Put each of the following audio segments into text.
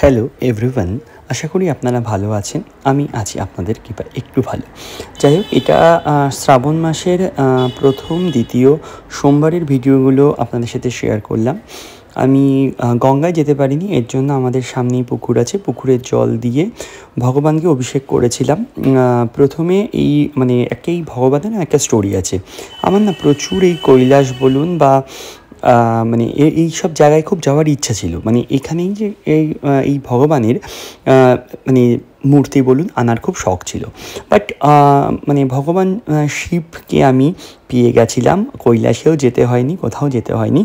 Hello everyone, আশা করি আপনারা ভালো আছেন। আমি আছি আপনাদের কৃপায় একটু ভালো। যাই হোক, এটা শ্রাবণ মাসের প্রথম দ্বিতীয় সোমবারের ভিডিওগুলো আপনাদের সাথে শেয়ার করলাম। আমি গঙ্গায় যেতে পারিনি, এর জন্য আমাদের সামনেই পুকুর আছে, পুকুরের জল দিয়ে ভগবানকে অভিষেক করেছিলাম। প্রথমে এই ভগবানের একটা স্টোরি আছে। আমার না প্রচুর এই কৈলাস বলুন বা এই সব জায়গায় খুব যাওয়ার ইচ্ছা ছিল। এখানেই যে এই ভগবানের মূর্তি বলুন আনার খুব শখ ছিল। বাট ভগবান শিবকে আমি পেয়ে গেছিলাম, কৈলাসেও যেতে হয়নি, কোথাও যেতে হয়নি।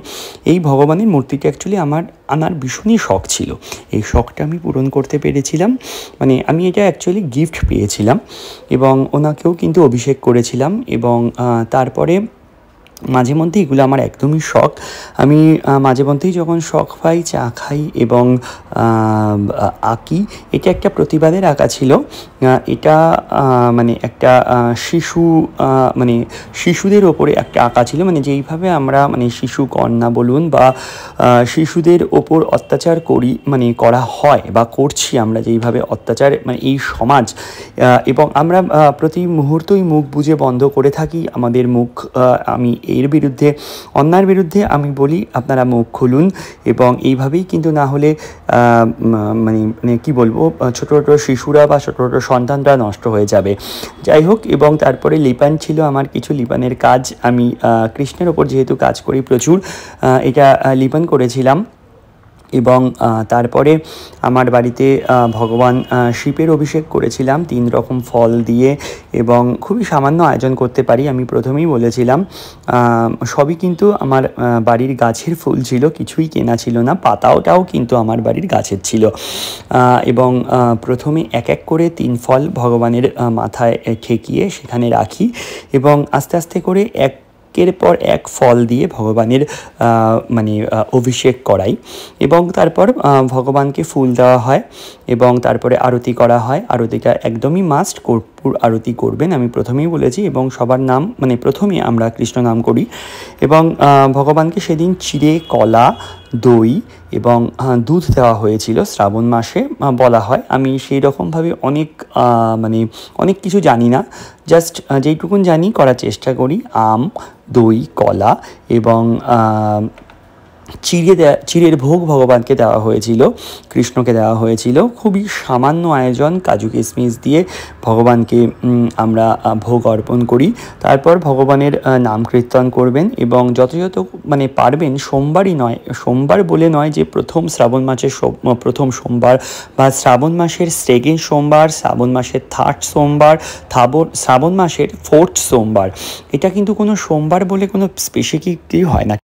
এই ভগবানের মূর্তিটা অ্যাকচুয়ালি আমার আনার ভীষণই শখ ছিল। এই শখটা আমি পূরণ করতে পেরেছিলাম। আমি এটা অ্যাকচুয়ালি গিফট পেয়েছিলাম এবং ওনাকেও কিন্তু অভিষেক করেছিলাম। এবং তারপরে মাঝে মধ্যে এগুলো আমার একদমই শখ। আমি মাঝে মধ্যেই যখন শখ পাই চা খাই এবং আঁকি। এটা একটা প্রতিবাদের আঁকা ছিল। এটা একটা শিশুদের ওপরে একটা আঁকা ছিল। যেইভাবে আমরা শিশু কন্যা বলুন বা শিশুদের ওপর অত্যাচার করা হয় বা করছি আমরা, যেইভাবে অত্যাচার এই সমাজ, এবং আমরা প্রতি মুহূর্তই মুখ বুজে বন্ধ করে থাকি আমাদের মুখ। আমি এর বিরুদ্ধে, অন্যায়ের বিরুদ্ধে আমি বলি আপনারা মুখ খুলুন। এবং এইভাবেই কিন্তু না হলে কি বলবো, ছোটো ছোটো শিশুরা বা ছোটো ছোটো সন্তানরা নষ্ট হয়ে যাবে। যাই হোক, এবং তারপরে লিপান ছিল আমার কিছু লিপানের কাজ। আমি কৃষ্ণের ওপর যেহেতু কাজ করি প্রচুর, এটা লিপান করেছিলাম। এবং তারপরে আমার বাড়িতে ভগবান শিবের অভিষেক করেছিলাম 3 রকম ফল দিয়ে, এবং খুবই সামান্য আয়োজন করতে পারি। আমি প্রথমেই বলেছিলাম সবই কিন্তু আমার বাড়ির গাছের ফুল ছিল, কিছুই কেনা ছিল না। পাতাওটাও কিন্তু আমার বাড়ির গাছের ছিল। এবং প্রথমে এক এক করে 3 ফল ভগবানের মাথায় ঠেকিয়ে সেখানে রাখি এবং আস্তে আস্তে করে একের পর এক ফল দিয়ে ভগবানের অভিষেক করাই। এবং তারপর ভগবানকে ফুল দেওয়া হয় এবং তারপরে আরতি করা হয়। আরতিটা একদমই মাস্ট, কর্পূর আরতি করবেন, আমি প্রথমেই বলেছি। এবং সবার নাম প্রথমে আমরা কৃষ্ণ নাম করি। এবং ভগবানকে সেদিন চিড়ে, কলা, দই এবং দুধ দেওয়া হয়েছিল। শ্রাবণ মাসে বলা হয়। আমি সেই রকমভাবে অনেক কিছু জানি না, জাস্ট যেইটুকুন জানি করার চেষ্টা করি। আম, দই, কলা এবং চিড়ের ভোগ ভগবানকে দেওয়া হয়েছিল, কৃষ্ণকে দেওয়া হয়েছিল। খুবই সামান্য আয়োজন, কাজু কিশমিশ দিয়ে ভগবানকে আমরা ভোগ অর্পণ করি। তারপর ভগবানের নাম কীর্তন করবেন এবং যথাযথ পারবেন, সোমবারই নয়, সোমবার বলে নয় যে প্রথম শ্রাবণ মাসের প্রথম সোমবার বা শ্রাবণ মাসের সেকেন্ড সোমবার, শ্রাবণ মাসের থার্ড সোমবার, শ্রাবণ মাসের ফোর্থ সোমবার। এটা কিন্তু কোনো সোমবার বলে কোনো স্পেসিফিকই হয় না।